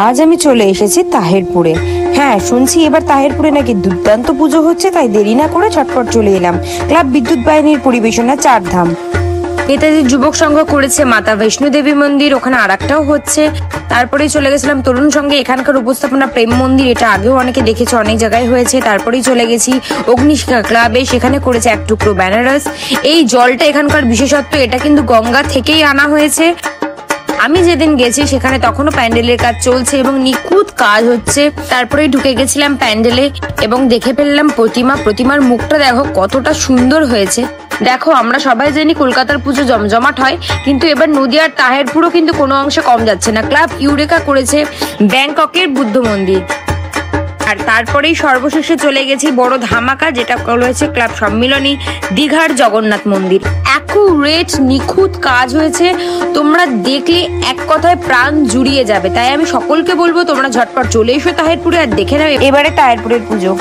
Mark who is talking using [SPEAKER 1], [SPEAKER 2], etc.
[SPEAKER 1] আজ আমি চলে এসেছি তাহেরপুরে। হ্যাঁ, শুনছি এবার তাহেরপুরে নাকি দুর্দান্ত পুজো হচ্ছে, তাই দেরি না করে ছটপট চলে এলাম। ক্লাব বিদ্যুৎ বাহিনীর পরিবেশনা চারধাম। নেতাজি যুবক সংঘ করেছে মাতা বৈষ্ণো দেবী মন্দির, ওখানে আর একটাও হচ্ছে। তারপরেই চলে গেছিলাম তরুণ সঙ্গে, এখানকার উপস্থাপনা প্রেম মন্দির, এটা আগেও অনেকে দেখেছে, অনেক জায়গায় হয়েছে। তারপরেই চলে গেছি অগ্নিশিখা ক্লাবে, সেখানে করেছে এক টুকরো বেনারস। এই জলটা এখানকার বিশেষত্ব, এটা কিন্তু গঙ্গা থেকেই আনা হয়েছে। আমি যেদিন গেছি সেখানে তখনও প্যান্ডেলের কাজ চলছে এবং নিখুঁত কাজ হচ্ছে। তারপরেই ঢুকে গেছিলাম প্যান্ডেলে এবং দেখে ফেললাম প্রতিমার মুখটা দেখো কতটা সুন্দর হয়েছে। দেখো, আমরা সবাই জানি কলকাতার পুজো জমজমাট হয়, কিন্তু এবার নদিয়ার তাহেরপুরও কিন্তু কোনো অংশে কম যাচ্ছে না। ক্লাব ইউরেকা করেছে ব্যাংককের বুদ্ধ মন্দির। আর তারপরেই সর্বশেষে চলে গেছি বড় ধামাকা, যেটা রয়েছে ক্লাব সম্মিলনী দীঘার জগন্নাথ মন্দির। অ্যাকুরেট নিখুঁত কাজ হয়েছে, তোমরা দেখলে এক কথায় প্রাণ জুড়িয়ে যাবে। তাই আমি সকলকে বলবো তোমরা ঝটপট চলে এসো তাহেরপুরে আর দেখে নাও এবারে তাহেরপুরের পুজো।